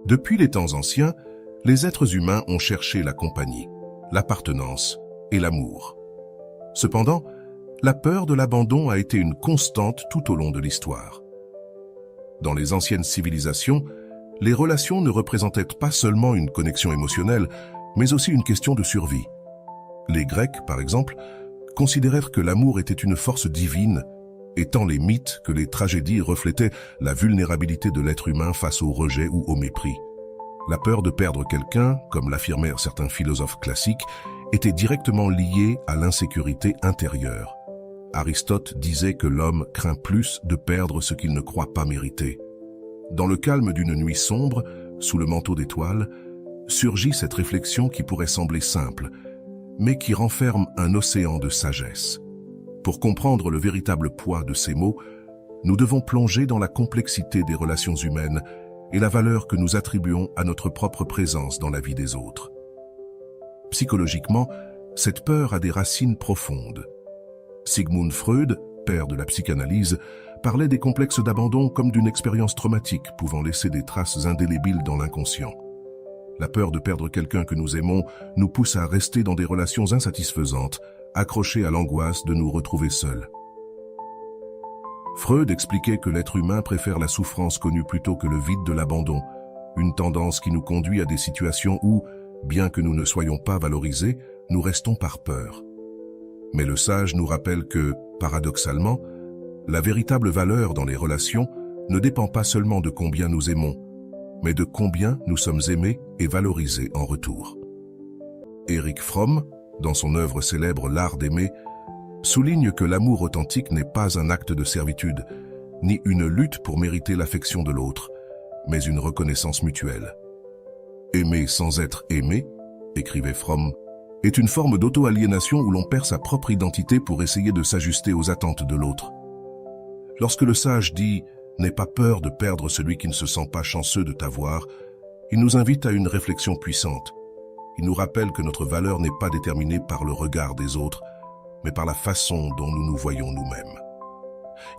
Depuis les temps anciens, les êtres humains ont cherché la compagnie, l'appartenance et l'amour. Cependant, la peur de l'abandon a été une constante tout au long de l'histoire. Dans les anciennes civilisations, les relations ne représentaient pas seulement une connexion émotionnelle, mais aussi une question de survie. Les Grecs, par exemple, considérèrent que l'amour était une force divine, et tant les mythes que les tragédies reflétaient la vulnérabilité de l'être humain face au rejet ou au mépris. La peur de perdre quelqu'un, comme l'affirmèrent certains philosophes classiques, était directement liée à l'insécurité intérieure. Aristote disait que l'homme craint plus de perdre ce qu'il ne croit pas mériter. Dans le calme d'une nuit sombre, sous le manteau d'étoiles, surgit cette réflexion qui pourrait sembler simple, mais qui renferme un océan de sagesse. Pour comprendre le véritable poids de ces mots, nous devons plonger dans la complexité des relations humaines et la valeur que nous attribuons à notre propre présence dans la vie des autres. Psychologiquement, cette peur a des racines profondes. Sigmund Freud, père de la psychanalyse, parlait des complexes d'abandon comme d'une expérience traumatique pouvant laisser des traces indélébiles dans l'inconscient. La peur de perdre quelqu'un que nous aimons nous pousse à rester dans des relations insatisfaisantes, accrochés à l'angoisse de nous retrouver seuls. Freud expliquait que l'être humain préfère la souffrance connue plutôt que le vide de l'abandon, une tendance qui nous conduit à des situations où, bien que nous ne soyons pas valorisés, nous restons par peur. Mais le sage nous rappelle que, paradoxalement, la véritable valeur dans les relations ne dépend pas seulement de combien nous aimons, mais de combien nous sommes aimés et valorisés en retour. Erich Fromm, dans son œuvre célèbre L'Art d'aimer, souligne que l'amour authentique n'est pas un acte de servitude, ni une lutte pour mériter l'affection de l'autre, mais une reconnaissance mutuelle. Aimer sans être aimé, écrivait Fromm, est une forme d'auto-aliénation où l'on perd sa propre identité pour essayer de s'ajuster aux attentes de l'autre. Lorsque le sage dit « N'aie pas peur de perdre celui qui ne se sent pas chanceux de t'avoir », il nous invite à une réflexion puissante. Il nous rappelle que notre valeur n'est pas déterminée par le regard des autres, mais par la façon dont nous nous voyons nous-mêmes.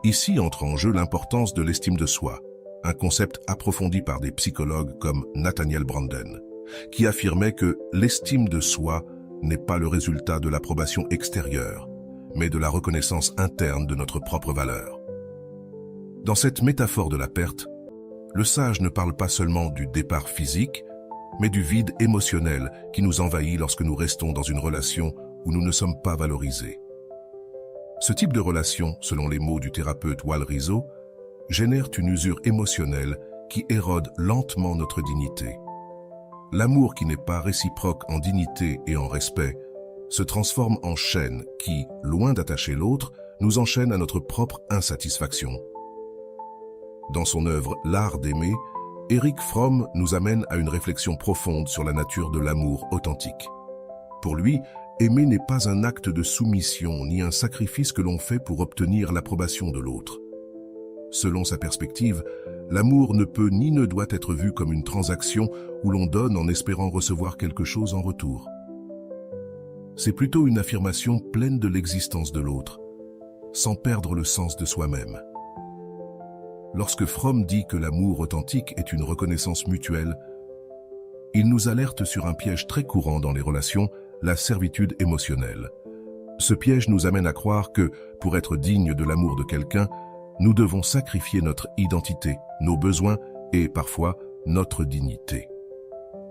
Ici entre en jeu l'importance de l'estime de soi, un concept approfondi par des psychologues comme Nathaniel Branden, qui affirmait que l'estime de soi n'est pas le résultat de l'approbation extérieure, mais de la reconnaissance interne de notre propre valeur. Dans cette métaphore de la perte, le sage ne parle pas seulement du départ physique, mais du vide émotionnel qui nous envahit lorsque nous restons dans une relation où nous ne sommes pas valorisés. Ce type de relation, selon les mots du thérapeute Wal Rizzo, génère une usure émotionnelle qui érode lentement notre dignité. L'amour qui n'est pas réciproque en dignité et en respect se transforme en chaîne qui, loin d'attacher l'autre, nous enchaîne à notre propre insatisfaction. Dans son œuvre L'Art d'aimer, Erich Fromm nous amène à une réflexion profonde sur la nature de l'amour authentique. Pour lui, aimer n'est pas un acte de soumission ni un sacrifice que l'on fait pour obtenir l'approbation de l'autre. Selon sa perspective, l'amour ne peut ni ne doit être vu comme une transaction où l'on donne en espérant recevoir quelque chose en retour. C'est plutôt une affirmation pleine de l'existence de l'autre, sans perdre le sens de soi-même. Lorsque Fromm dit que l'amour authentique est une reconnaissance mutuelle, il nous alerte sur un piège très courant dans les relations, la servitude émotionnelle. Ce piège nous amène à croire que, pour être digne de l'amour de quelqu'un, nous devons sacrifier notre identité, nos besoins et, parfois, notre dignité.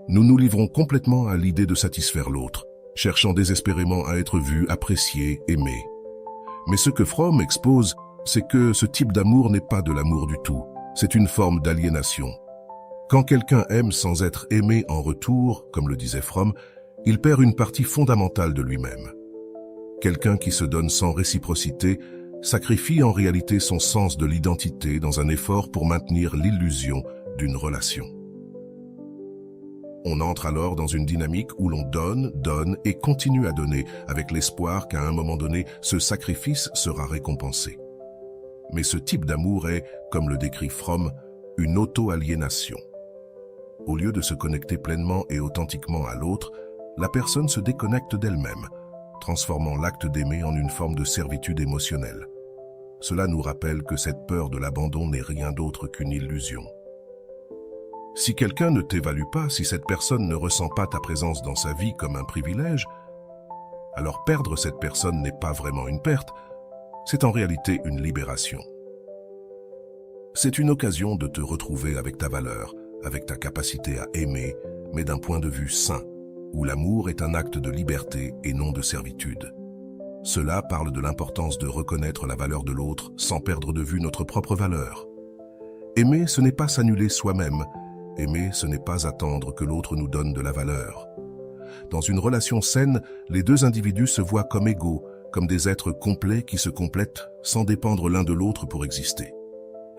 Nous nous livrons complètement à l'idée de satisfaire l'autre, cherchant désespérément à être vu, apprécié, aimé. Mais ce que Fromm expose, c'est que ce type d'amour n'est pas de l'amour du tout, c'est une forme d'aliénation. Quand quelqu'un aime sans être aimé en retour, comme le disait Fromm, il perd une partie fondamentale de lui-même. Quelqu'un qui se donne sans réciprocité sacrifie en réalité son sens de l'identité dans un effort pour maintenir l'illusion d'une relation. On entre alors dans une dynamique où l'on donne et continue à donner, avec l'espoir qu'à un moment donné, ce sacrifice sera récompensé. Mais ce type d'amour est, comme le décrit Fromm, une auto-aliénation. Au lieu de se connecter pleinement et authentiquement à l'autre, la personne se déconnecte d'elle-même, transformant l'acte d'aimer en une forme de servitude émotionnelle. Cela nous rappelle que cette peur de l'abandon n'est rien d'autre qu'une illusion. Si quelqu'un ne t'évalue pas, si cette personne ne ressent pas ta présence dans sa vie comme un privilège, alors perdre cette personne n'est pas vraiment une perte, c'est en réalité une libération. C'est une occasion de te retrouver avec ta valeur, avec ta capacité à aimer, mais d'un point de vue sain, où l'amour est un acte de liberté et non de servitude. Cela parle de l'importance de reconnaître la valeur de l'autre sans perdre de vue notre propre valeur. Aimer, ce n'est pas s'annuler soi-même. Aimer, ce n'est pas attendre que l'autre nous donne de la valeur. Dans une relation saine, les deux individus se voient comme égaux, comme des êtres complets qui se complètent sans dépendre l'un de l'autre pour exister.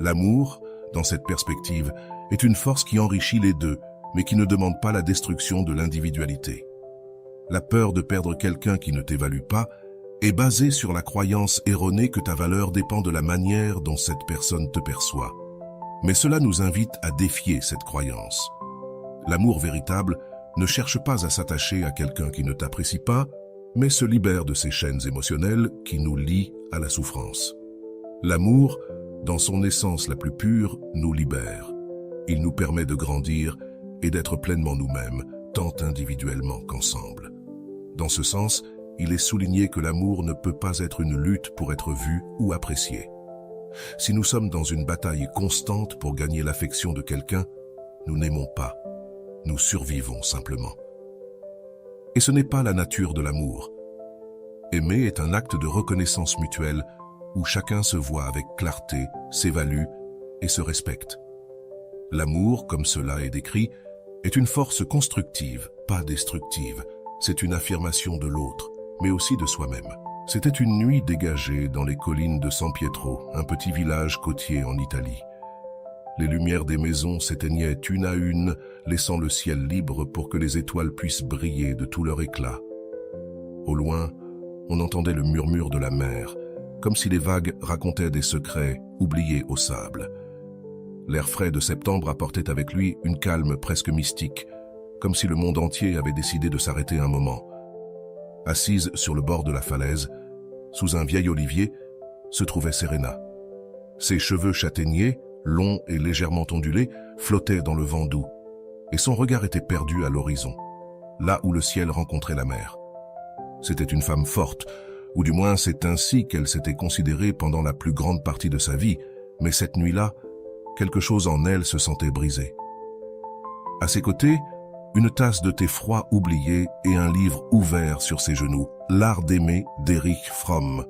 L'amour, dans cette perspective, est une force qui enrichit les deux, mais qui ne demande pas la destruction de l'individualité. La peur de perdre quelqu'un qui ne t'évalue pas est basée sur la croyance erronée que ta valeur dépend de la manière dont cette personne te perçoit. Mais cela nous invite à défier cette croyance. L'amour véritable ne cherche pas à s'attacher à quelqu'un qui ne t'apprécie pas, mais se libère de ces chaînes émotionnelles qui nous lient à la souffrance. L'amour, dans son essence la plus pure, nous libère. Il nous permet de grandir et d'être pleinement nous-mêmes, tant individuellement qu'ensemble. Dans ce sens, il est souligné que l'amour ne peut pas être une lutte pour être vu ou apprécié. Si nous sommes dans une bataille constante pour gagner l'affection de quelqu'un, nous n'aimons pas, nous survivons simplement. Et ce n'est pas la nature de l'amour. Aimer est un acte de reconnaissance mutuelle où chacun se voit avec clarté, s'évalue et se respecte. L'amour, comme cela est décrit, est une force constructive, pas destructive. C'est une affirmation de l'autre, mais aussi de soi-même. C'était une nuit dégagée dans les collines de San Pietro, un petit village côtier en Italie. Les lumières des maisons s'éteignaient une à une, laissant le ciel libre pour que les étoiles puissent briller de tout leur éclat. Au loin, on entendait le murmure de la mer, comme si les vagues racontaient des secrets oubliés au sable. L'air frais de septembre apportait avec lui une calme presque mystique, comme si le monde entier avait décidé de s'arrêter un moment. Assise sur le bord de la falaise, sous un vieil olivier, se trouvait Serena. Ses cheveux châtaigniers, longs et légèrement ondulés, flottaient dans le vent doux, et son regard était perdu à l'horizon, là où le ciel rencontrait la mer. C'était une femme forte, ou du moins c'est ainsi qu'elle s'était considérée pendant la plus grande partie de sa vie, mais cette nuit-là, quelque chose en elle se sentait brisé. À ses côtés, une tasse de thé froid oublié et un livre ouvert sur ses genoux, L'art d'aimer d'Erich Fromm.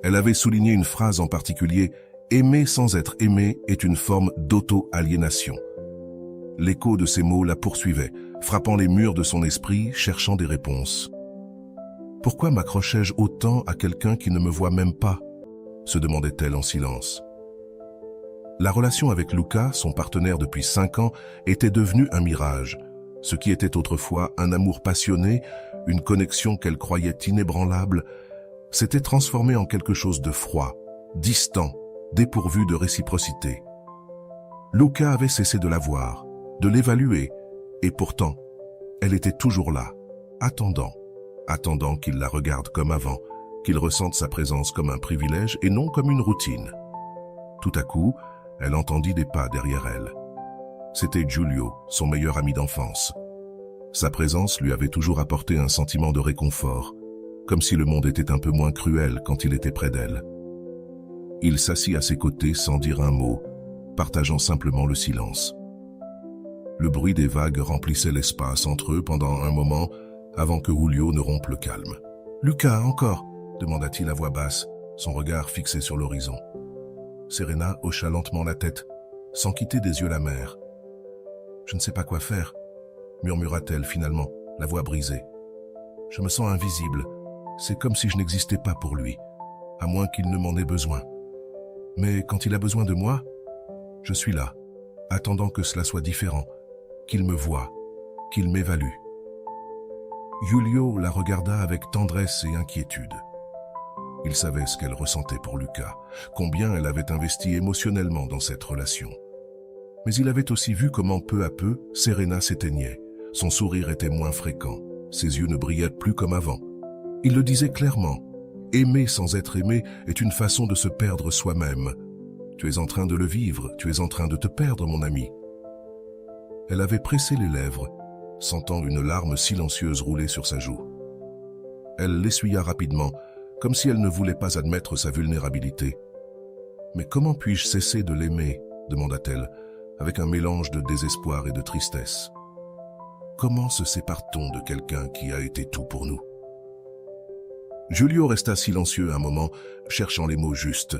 Elle avait souligné une phrase en particulier, « Aimer sans être aimé est une forme d'auto-aliénation ». L'écho de ces mots la poursuivait, frappant les murs de son esprit, cherchant des réponses. « Pourquoi m'accrochais-je autant à quelqu'un qui ne me voit même pas ?» se demandait-elle en silence. La relation avec Luca, son partenaire depuis 5 ans, était devenue un mirage. Ce qui était autrefois un amour passionné, une connexion qu'elle croyait inébranlable, s'était transformé en quelque chose de froid, distant, dépourvu de réciprocité. Luca avait cessé de la voir, de l'évaluer, et pourtant, elle était toujours là, attendant qu'il la regarde comme avant, qu'il ressente sa présence comme un privilège et non comme une routine. Tout à coup, elle entendit des pas derrière elle. C'était Giulio, son meilleur ami d'enfance. Sa présence lui avait toujours apporté un sentiment de réconfort, comme si le monde était un peu moins cruel quand il était près d'elle. Il s'assit à ses côtés sans dire un mot, partageant simplement le silence. Le bruit des vagues remplissait l'espace entre eux pendant un moment, avant que Giulio ne rompe le calme. « Luca, encore ?» demanda-t-il à voix basse, son regard fixé sur l'horizon. Serena hocha lentement la tête, sans quitter des yeux la mer. « Je ne sais pas quoi faire, » murmura-t-elle finalement, la voix brisée. « Je me sens invisible. C'est comme si je n'existais pas pour lui, à moins qu'il ne m'en ait besoin. Mais quand il a besoin de moi, je suis là, attendant que cela soit différent, qu'il me voie, qu'il m'évalue. » Giulio la regarda avec tendresse et inquiétude. Il savait ce qu'elle ressentait pour Luca, combien elle avait investi émotionnellement dans cette relation. Mais il avait aussi vu comment peu à peu, Serena s'éteignait. Son sourire était moins fréquent, ses yeux ne brillaient plus comme avant. Il le disait clairement, aimer sans être aimé est une façon de se perdre soi-même. Tu es en train de le vivre, tu es en train de te perdre, mon ami. Elle avait pressé les lèvres, sentant une larme silencieuse rouler sur sa joue. Elle l'essuya rapidement, comme si elle ne voulait pas admettre sa vulnérabilité. « Mais comment puis-je cesser de l'aimer ?» demanda-t-elle, avec un mélange de désespoir et de tristesse. « Comment se sépare-t-on de quelqu'un qui a été tout pour nous ?» Giulio resta silencieux un moment, cherchant les mots justes.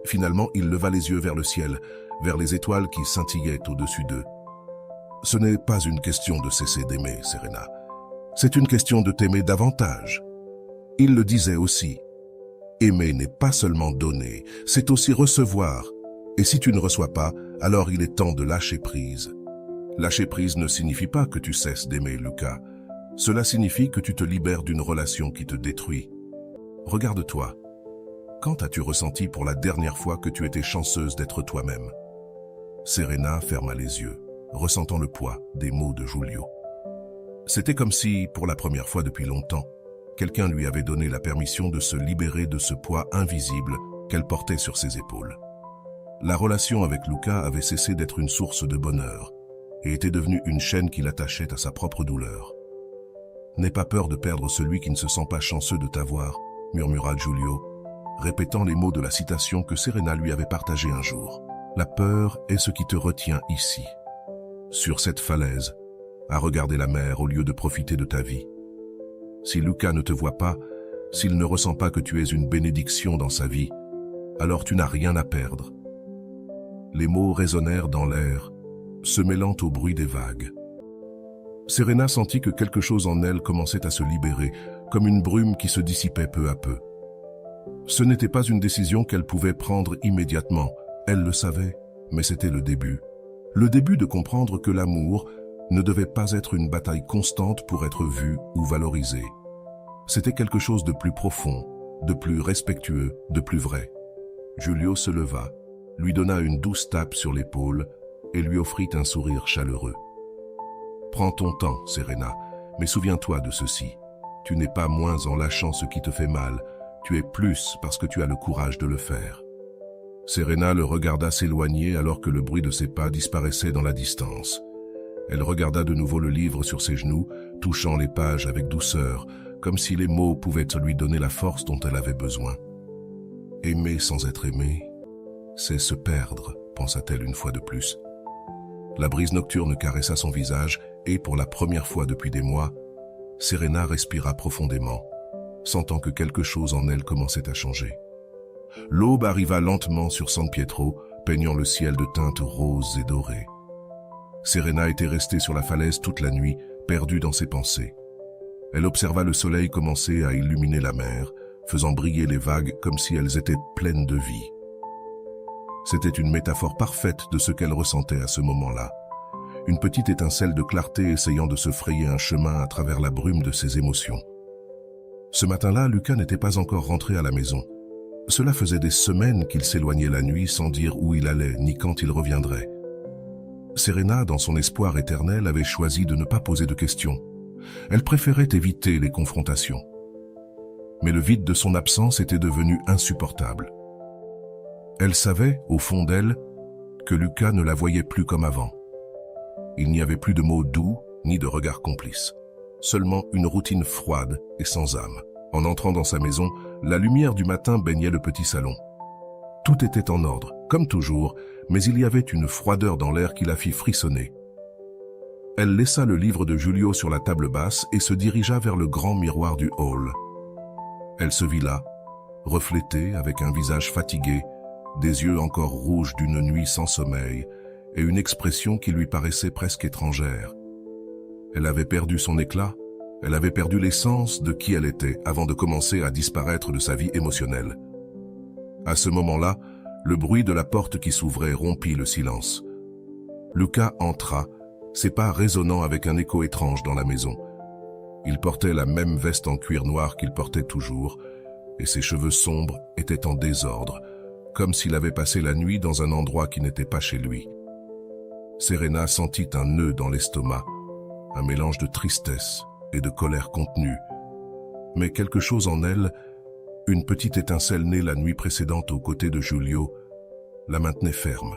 Finalement, il leva les yeux vers le ciel, vers les étoiles qui scintillaient au-dessus d'eux. « Ce n'est pas une question de cesser d'aimer, Serena. C'est une question de t'aimer davantage. » Il le disait aussi. Aimer n'est pas seulement donner, c'est aussi recevoir. Et si tu ne reçois pas, alors il est temps de lâcher prise. Lâcher prise ne signifie pas que tu cesses d'aimer, Lucas. Cela signifie que tu te libères d'une relation qui te détruit. Regarde-toi. Quand as-tu ressenti pour la dernière fois que tu étais chanceuse d'être toi-même? Serena ferma les yeux, ressentant le poids des mots de Giulio. C'était comme si, pour la première fois depuis longtemps, quelqu'un lui avait donné la permission de se libérer de ce poids invisible qu'elle portait sur ses épaules. La relation avec Lucas avait cessé d'être une source de bonheur et était devenue une chaîne qui l'attachait à sa propre douleur. « N'aie pas peur de perdre celui qui ne se sent pas chanceux de t'avoir », murmura Giulio, répétant les mots de la citation que Serena lui avait partagée un jour. « La peur est ce qui te retient ici, sur cette falaise, à regarder la mer au lieu de profiter de ta vie. Si Lucas ne te voit pas, s'il ne ressent pas que tu es une bénédiction dans sa vie, alors tu n'as rien à perdre. » Les mots résonnèrent dans l'air, se mêlant au bruit des vagues. Serena sentit que quelque chose en elle commençait à se libérer, comme une brume qui se dissipait peu à peu. Ce n'était pas une décision qu'elle pouvait prendre immédiatement, elle le savait, mais c'était le début. Le début de comprendre que l'amour ne devait pas être une bataille constante pour être vu ou valorisé. C'était quelque chose de plus profond, de plus respectueux, de plus vrai. Giulio se leva, lui donna une douce tape sur l'épaule et lui offrit un sourire chaleureux. « Prends ton temps, Serena, mais souviens-toi de ceci. Tu n'es pas moins en lâchant ce qui te fait mal, tu es plus parce que tu as le courage de le faire. » Serena le regarda s'éloigner alors que le bruit de ses pas disparaissait dans la distance. Elle regarda de nouveau le livre sur ses genoux, touchant les pages avec douceur, comme si les mots pouvaient lui donner la force dont elle avait besoin. « Aimer sans être aimé, c'est se perdre, » pensa-t-elle une fois de plus. La brise nocturne caressa son visage et, pour la première fois depuis des mois, Serena respira profondément, sentant que quelque chose en elle commençait à changer. L'aube arriva lentement sur San Pietro, peignant le ciel de teintes roses et dorées. Serena était restée sur la falaise toute la nuit, perdue dans ses pensées. Elle observa le soleil commencer à illuminer la mer, faisant briller les vagues comme si elles étaient pleines de vie. C'était une métaphore parfaite de ce qu'elle ressentait à ce moment-là. Une petite étincelle de clarté essayant de se frayer un chemin à travers la brume de ses émotions. Ce matin-là, Lucas n'était pas encore rentré à la maison. Cela faisait des semaines qu'il s'éloignait la nuit sans dire où il allait ni quand il reviendrait. Serena, dans son espoir éternel, avait choisi de ne pas poser de questions. Elle préférait éviter les confrontations. Mais le vide de son absence était devenu insupportable. Elle savait, au fond d'elle, que Lucas ne la voyait plus comme avant. Il n'y avait plus de mots doux, ni de regards complices. Seulement une routine froide et sans âme. En entrant dans sa maison, la lumière du matin baignait le petit salon. Tout était en ordre, comme toujours, mais il y avait une froideur dans l'air qui la fit frissonner. Elle laissa le livre de Giulio sur la table basse et se dirigea vers le grand miroir du hall. Elle se vit là, reflétée avec un visage fatigué, des yeux encore rouges d'une nuit sans sommeil et une expression qui lui paraissait presque étrangère. Elle avait perdu son éclat, elle avait perdu l'essence de qui elle était avant de commencer à disparaître de sa vie émotionnelle. À ce moment-là, le bruit de la porte qui s'ouvrait rompit le silence. Lucas entra, ses pas résonnant avec un écho étrange dans la maison. Il portait la même veste en cuir noir qu'il portait toujours, et ses cheveux sombres étaient en désordre, comme s'il avait passé la nuit dans un endroit qui n'était pas chez lui. Serena sentit un nœud dans l'estomac, un mélange de tristesse et de colère contenue. Mais quelque chose en elle, une petite étincelle née la nuit précédente aux côtés de Giulio, la maintenait ferme.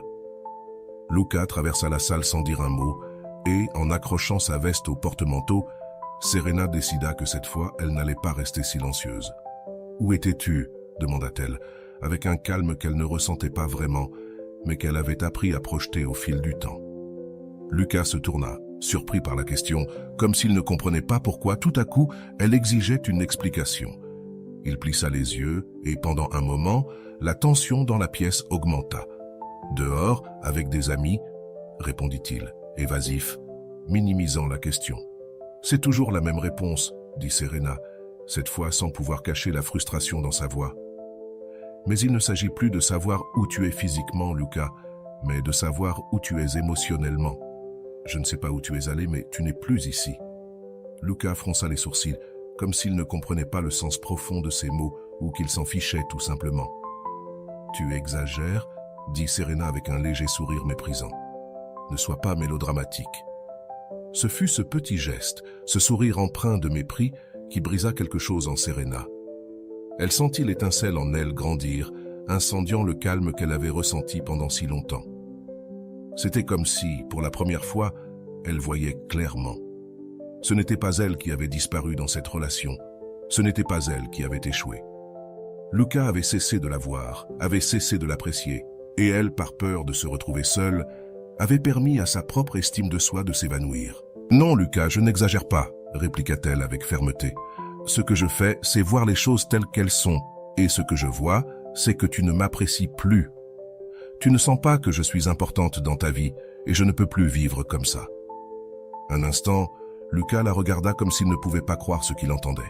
Lucas traversa la salle sans dire un mot Et, en accrochant sa veste au porte-manteau, Serena décida que cette fois, elle n'allait pas rester silencieuse. « Où étais-tu » demanda-t-elle, avec un calme qu'elle ne ressentait pas vraiment, mais qu'elle avait appris à projeter au fil du temps. Lucas se tourna, surpris par la question, comme s'il ne comprenait pas pourquoi, tout à coup, elle exigeait une explication. Il plissa les yeux et, pendant un moment, la tension dans la pièce augmenta. « Dehors, avec des amis ?» répondit-il, évasif, minimisant la question. « C'est toujours la même réponse, » dit Serena, cette fois sans pouvoir cacher la frustration dans sa voix. « Mais il ne s'agit plus de savoir où tu es physiquement, Lucas, mais de savoir où tu es émotionnellement. Je ne sais pas où tu es allé, mais tu n'es plus ici. » Lucas fronça les sourcils, comme s'il ne comprenait pas le sens profond de ces mots ou qu'il s'en fichait tout simplement. « Tu exagères » dit Serena avec un léger sourire méprisant. « Ne sois pas mélodramatique. » Ce fut ce petit geste, ce sourire empreint de mépris, qui brisa quelque chose en Serena. Elle sentit l'étincelle en elle grandir, incendiant le calme qu'elle avait ressenti pendant si longtemps. C'était comme si, pour la première fois, elle voyait clairement. Ce n'était pas elle qui avait disparu dans cette relation, ce n'était pas elle qui avait échoué. Lucas avait cessé de la voir, avait cessé de l'apprécier, et elle, par peur de se retrouver seule, avait permis à sa propre estime de soi de s'évanouir. « Non, Lucas, je n'exagère pas, » répliqua-t-elle avec fermeté. « Ce que je fais, c'est voir les choses telles qu'elles sont, et ce que je vois, c'est que tu ne m'apprécies plus. Tu ne sens pas que je suis importante dans ta vie, et je ne peux plus vivre comme ça. » Un instant, Lucas la regarda comme s'il ne pouvait pas croire ce qu'il entendait.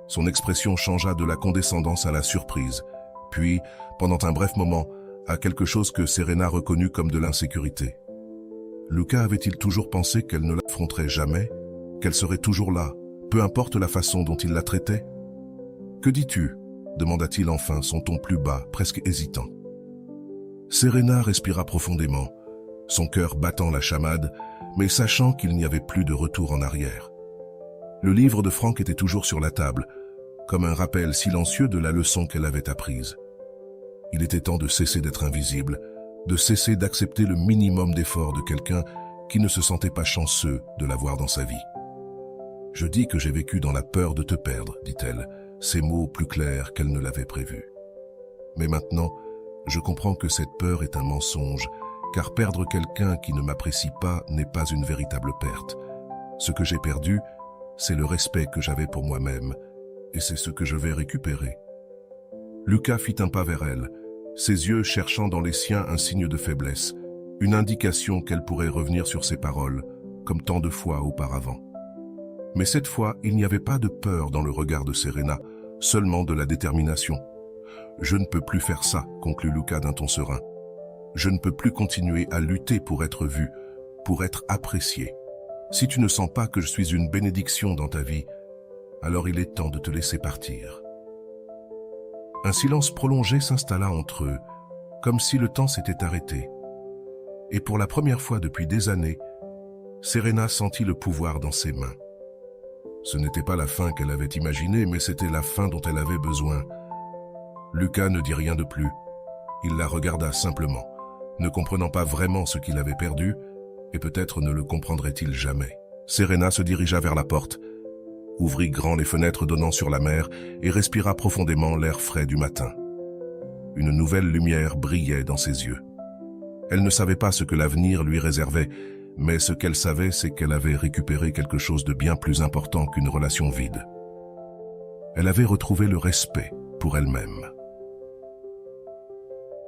Son expression changea de la condescendance à la surprise, puis, pendant un bref moment, à quelque chose que Serena reconnut comme de l'insécurité. Lucas avait-il toujours pensé qu'elle ne l'affronterait jamais, qu'elle serait toujours là, peu importe la façon dont il la traitait? « Que dis-tu » demanda-t-il enfin, son ton plus bas, presque hésitant. Serena respira profondément, son cœur battant la chamade, mais sachant qu'il n'y avait plus de retour en arrière. Le livre de Franck était toujours sur la table, comme un rappel silencieux de la leçon qu'elle avait apprise. Il était temps de cesser d'être invisible, de cesser d'accepter le minimum d'effort de quelqu'un qui ne se sentait pas chanceux de l'avoir dans sa vie. « Je dis que j'ai vécu dans la peur de te perdre, » dit-elle, ces mots plus clairs qu'elle ne l'avait prévu. « Mais maintenant, je comprends que cette peur est un mensonge, car perdre quelqu'un qui ne m'apprécie pas n'est pas une véritable perte. Ce que j'ai perdu, c'est le respect que j'avais pour moi-même, et c'est ce que je vais récupérer. » Lucas fit un pas vers elle, ses yeux cherchant dans les siens un signe de faiblesse, une indication qu'elle pourrait revenir sur ses paroles, comme tant de fois auparavant. Mais cette fois, il n'y avait pas de peur dans le regard de Serena, seulement de la détermination. « Je ne peux plus faire ça », conclut Lucas d'un ton serein. « Je ne peux plus continuer à lutter pour être vu, pour être apprécié. Si tu ne sens pas que je suis une bénédiction dans ta vie, alors il est temps de te laisser partir. » Un silence prolongé s'installa entre eux, comme si le temps s'était arrêté. Et pour la première fois depuis des années, Serena sentit le pouvoir dans ses mains. Ce n'était pas la fin qu'elle avait imaginée, mais c'était la fin dont elle avait besoin. Lucas ne dit rien de plus. Il la regarda simplement, ne comprenant pas vraiment ce qu'il avait perdu, et peut-être ne le comprendrait-il jamais. Serena se dirigea vers la porte, ouvrit grand les fenêtres donnant sur la mer et respira profondément l'air frais du matin. Une nouvelle lumière brillait dans ses yeux. Elle ne savait pas ce que l'avenir lui réservait, mais ce qu'elle savait, c'est qu'elle avait récupéré quelque chose de bien plus important qu'une relation vide. Elle avait retrouvé le respect pour elle-même.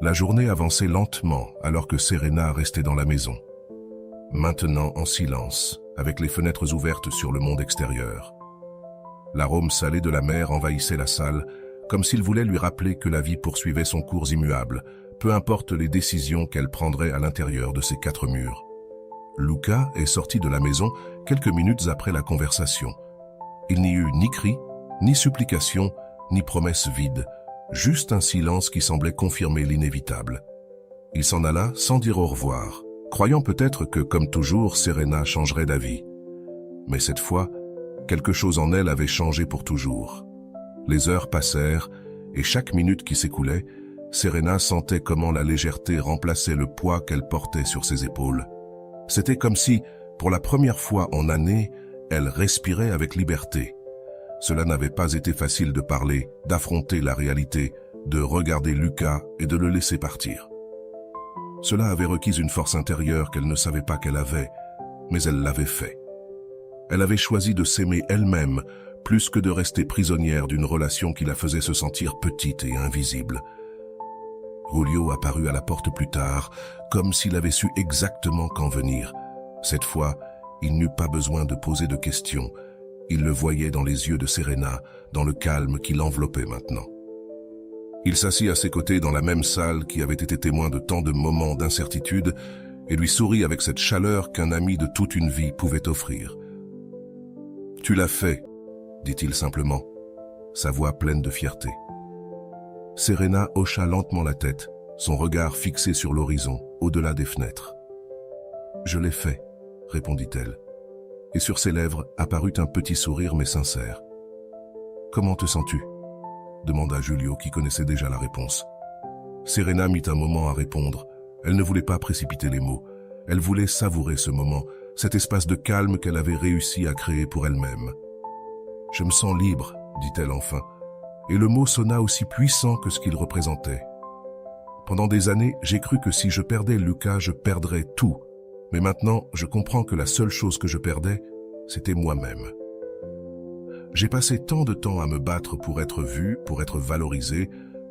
La journée avançait lentement alors que Serena restait dans la maison, maintenant en silence, avec les fenêtres ouvertes sur le monde extérieur. L'arôme salé de la mer envahissait la salle, comme s'il voulait lui rappeler que la vie poursuivait son cours immuable, peu importe les décisions qu'elle prendrait à l'intérieur de ces quatre murs. Lucas est sorti de la maison quelques minutes après la conversation. Il n'y eut ni cri, ni supplication, ni promesse vide, juste un silence qui semblait confirmer l'inévitable. Il s'en alla sans dire au revoir, croyant peut-être que, comme toujours, Serena changerait d'avis. Mais cette fois, quelque chose en elle avait changé pour toujours. Les heures passèrent, et chaque minute qui s'écoulait, Serena sentait comment la légèreté remplaçait le poids qu'elle portait sur ses épaules. C'était comme si, Pour la première fois en années, elle respirait avec liberté. Cela n'avait pas été facile de parler, d'affronter la réalité, de regarder Lucas et de le laisser partir. Cela avait requis une force intérieure qu'elle ne savait pas qu'elle avait, mais elle l'avait fait. Elle avait choisi de s'aimer elle-même, plus que de rester prisonnière d'une relation qui la faisait se sentir petite et invisible. Julio apparut à la porte plus tard, comme s'il avait su exactement quand venir. Cette fois, il n'eut pas besoin de poser de questions. Il le voyait dans les yeux de Serena, dans le calme qui l'enveloppait maintenant. Il s'assit à ses côtés dans la même salle qui avait été témoin de tant de moments d'incertitude et lui sourit avec cette chaleur qu'un ami de toute une vie pouvait offrir. « Tu l'as fait », dit-il simplement, sa voix pleine de fierté. Serena hocha lentement la tête, son regard fixé sur l'horizon, au-delà des fenêtres. « Je l'ai fait », répondit-elle, et sur ses lèvres apparut un petit sourire mais sincère. « Comment te sens-tu » demanda Julio qui connaissait déjà la réponse. Serena mit un moment à répondre. Elle ne voulait pas précipiter les mots. Elle voulait savourer ce moment, cet espace de calme qu'elle avait réussi à créer pour elle-même. « Je me sens libre », dit-elle enfin, et le mot sonna aussi puissant que ce qu'il représentait. « Pendant des années, j'ai cru que si je perdais Lucas, je perdrais tout. Mais maintenant, je comprends que la seule chose que je perdais, c'était moi-même. J'ai passé tant de temps à me battre pour être vu, pour être valorisé,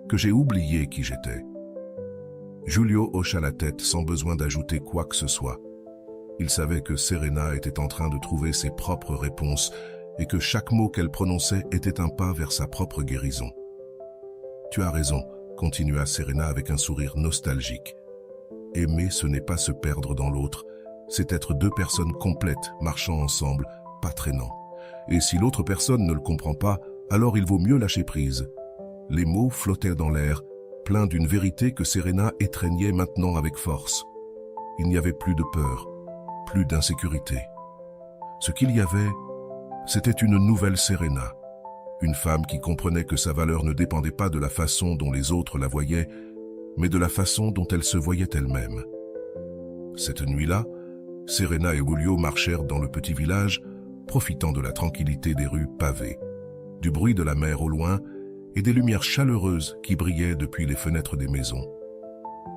que j'ai oublié qui j'étais. » Julio hocha la tête sans besoin d'ajouter quoi que ce soit. Il savait que Serena était en train de trouver ses propres réponses et que chaque mot qu'elle prononçait était un pas vers sa propre guérison. « Tu as raison », continua Serena avec un sourire nostalgique. « Aimer, ce n'est pas se perdre dans l'autre, c'est être deux personnes complètes, marchant ensemble, pas traînant. Et si l'autre personne ne le comprend pas, alors il vaut mieux lâcher prise. » Les mots flottaient dans l'air, pleins d'une vérité que Serena étreignait maintenant avec force. Il n'y avait plus de peur, plus d'insécurité. Ce qu'il y avait, c'était une nouvelle Serena, une femme qui comprenait que sa valeur ne dépendait pas de la façon dont les autres la voyaient, mais de la façon dont elle se voyait elle-même. Cette nuit-là, Serena et Julio marchèrent dans le petit village, profitant de la tranquillité des rues pavées, du bruit de la mer au loin et des lumières chaleureuses qui brillaient depuis les fenêtres des maisons.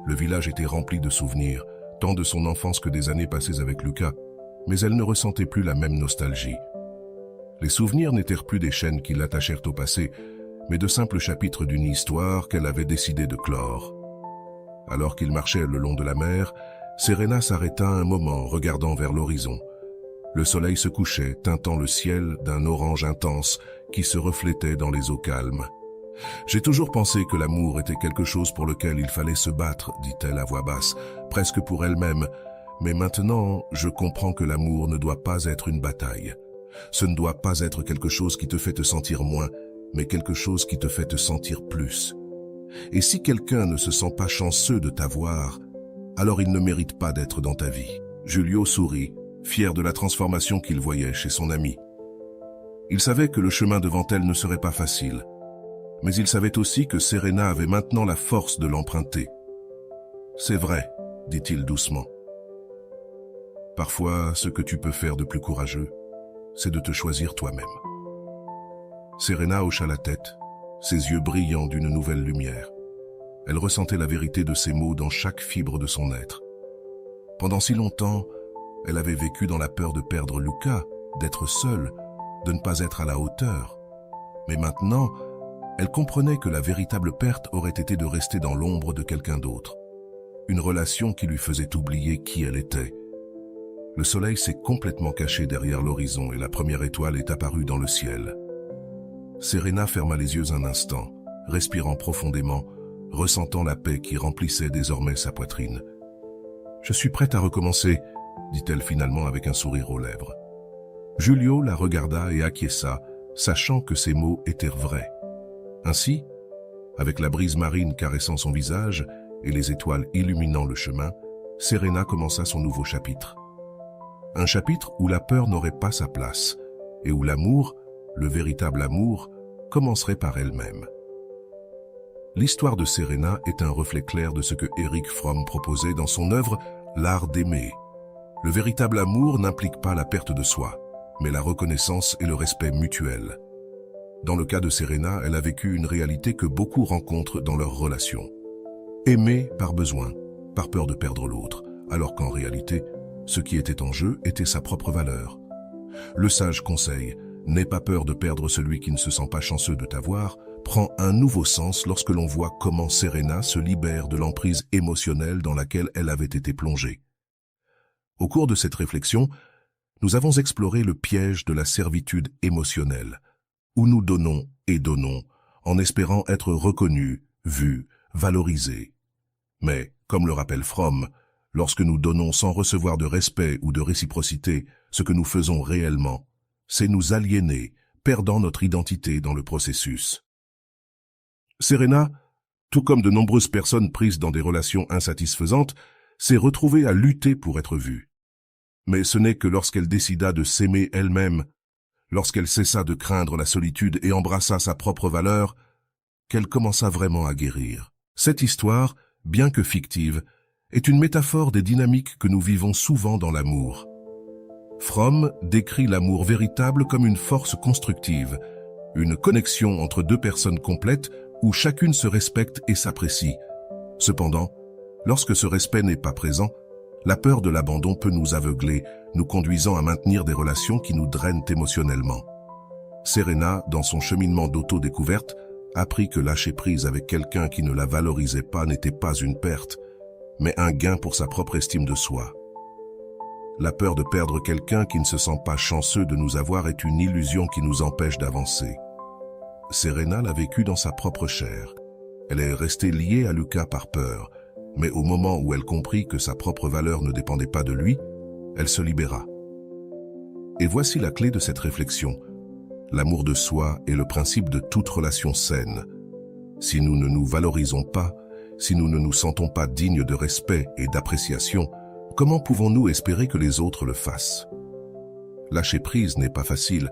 Le village était rempli de souvenirs, tant de son enfance que des années passées avec Lucas, mais elle ne ressentait plus la même nostalgie. Les souvenirs n'étaient plus des chaînes qui l'attachèrent au passé, mais de simples chapitres d'une histoire qu'elle avait décidé de clore. Alors qu'ils marchaient le long de la mer, Serena s'arrêta un moment, regardant vers l'horizon. Le soleil se couchait, teintant le ciel d'un orange intense qui se reflétait dans les eaux calmes. « J'ai toujours pensé que l'amour était quelque chose pour lequel il fallait se battre, dit-elle à voix basse, presque pour elle-même. Mais maintenant, je comprends que l'amour ne doit pas être une bataille. Ce ne doit pas être quelque chose qui te fait te sentir moins, mais quelque chose qui te fait te sentir plus. Et si quelqu'un ne se sent pas chanceux de t'avoir, alors il ne mérite pas d'être dans ta vie. » Julio sourit, fier de la transformation qu'il voyait chez son ami. Il savait que le chemin devant elle ne serait pas facile, mais il savait aussi que Serena avait maintenant la force de l'emprunter. « C'est vrai, » dit-il doucement. « Parfois, ce que tu peux faire de plus courageux, c'est de te choisir toi-même. » Serena hocha la tête, ses yeux brillants d'une nouvelle lumière. Elle ressentait la vérité de ces mots dans chaque fibre de son être. Pendant si longtemps, elle avait vécu dans la peur de perdre Lucas, d'être seule, de ne pas être à la hauteur. Mais maintenant, elle comprenait que la véritable perte aurait été de rester dans l'ombre de quelqu'un d'autre. Une relation qui lui faisait oublier qui elle était. Le soleil s'est complètement caché derrière l'horizon et la première étoile est apparue dans le ciel. Serena ferma les yeux un instant, respirant profondément, ressentant la paix qui remplissait désormais sa poitrine. « Je suis prête à recommencer », dit-elle finalement avec un sourire aux lèvres. Julio la regarda et acquiesça, sachant que ces mots étaient vrais. Ainsi, avec la brise marine caressant son visage et les étoiles illuminant le chemin, Serena commença son nouveau chapitre. Un chapitre où la peur n'aurait pas sa place et où l'amour, le véritable amour, commencerait par elle-même. L'histoire de Serena est un reflet clair de ce que Erich Fromm proposait dans son œuvre « L'art d'aimer ». Le véritable amour n'implique pas la perte de soi, mais la reconnaissance et le respect mutuel. Dans le cas de Serena, elle a vécu une réalité que beaucoup rencontrent dans leurs relations. Aimer par besoin, par peur de perdre l'autre, alors qu'en réalité, ce qui était en jeu était sa propre valeur. Le sage conseil, n'aie pas peur de perdre celui qui ne se sent pas chanceux de t'avoir, prend un nouveau sens lorsque l'on voit comment Serena se libère de l'emprise émotionnelle dans laquelle elle avait été plongée. Au cours de cette réflexion, nous avons exploré le piège de la servitude émotionnelle, où nous donnons et donnons, en espérant être reconnus, vus, valorisés. Mais, comme le rappelle Fromm, lorsque nous donnons sans recevoir de respect ou de réciprocité, ce que nous faisons réellement, c'est nous aliéner, perdant notre identité dans le processus. Serena, tout comme de nombreuses personnes prises dans des relations insatisfaisantes, s'est retrouvée à lutter pour être vue. Mais ce n'est que lorsqu'elle décida de s'aimer elle-même, lorsqu'elle cessa de craindre la solitude et embrassa sa propre valeur, qu'elle commença vraiment à guérir. Cette histoire, bien que fictive, est une métaphore des dynamiques que nous vivons souvent dans l'amour. Fromm décrit l'amour véritable comme une force constructive, une connexion entre deux personnes complètes où chacune se respecte et s'apprécie. Cependant, lorsque ce respect n'est pas présent, la peur de l'abandon peut nous aveugler, nous conduisant à maintenir des relations qui nous drainent émotionnellement. Serena, dans son cheminement d'autodécouverte, apprit que lâcher prise avec quelqu'un qui ne la valorisait pas n'était pas une perte, mais un gain pour sa propre estime de soi. La peur de perdre quelqu'un qui ne se sent pas chanceux de nous avoir est une illusion qui nous empêche d'avancer. Serena l'a vécu dans sa propre chair. Elle est restée liée à Luca par peur, mais au moment où elle comprit que sa propre valeur ne dépendait pas de lui, elle se libéra. Et voici la clé de cette réflexion. L'amour de soi est le principe de toute relation saine. Si nous ne nous valorisons pas, si nous ne nous sentons pas dignes de respect et d'appréciation, comment pouvons-nous espérer que les autres le fassent? Lâcher prise n'est pas facile.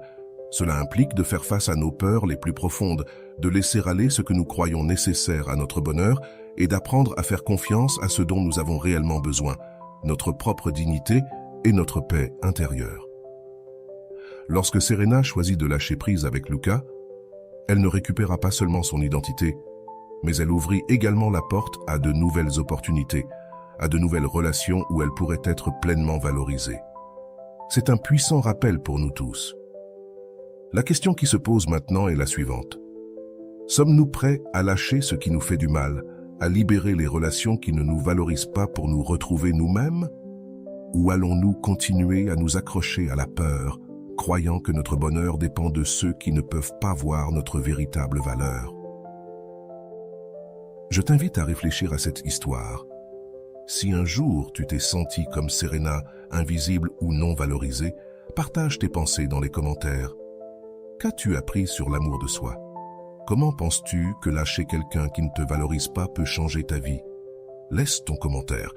Cela implique de faire face à nos peurs les plus profondes, de laisser aller ce que nous croyons nécessaire à notre bonheur et d'apprendre à faire confiance à ce dont nous avons réellement besoin, notre propre dignité et notre paix intérieure. Lorsque Serena choisit de lâcher prise avec Luca, elle ne récupéra pas seulement son identité, mais elle ouvrit également la porte à de nouvelles opportunités, à de nouvelles relations où elle pourrait être pleinement valorisée. C'est un puissant rappel pour nous tous. La question qui se pose maintenant est la suivante. Sommes-nous prêts à lâcher ce qui nous fait du mal, à libérer les relations qui ne nous valorisent pas pour nous retrouver nous-mêmes? Ou allons-nous continuer à nous accrocher à la peur, croyant que notre bonheur dépend de ceux qui ne peuvent pas voir notre véritable valeur? Je t'invite à réfléchir à cette histoire. Si un jour tu t'es senti comme Serena, invisible ou non valorisée, partage tes pensées dans les commentaires. Qu'as-tu appris sur l'amour de soi? Comment penses-tu que lâcher quelqu'un qui ne te valorise pas peut changer ta vie? Laisse ton commentaire.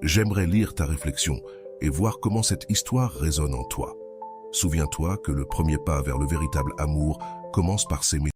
J'aimerais lire ta réflexion et voir comment cette histoire résonne en toi. Souviens-toi que le premier pas vers le véritable amour commence par s'aimer.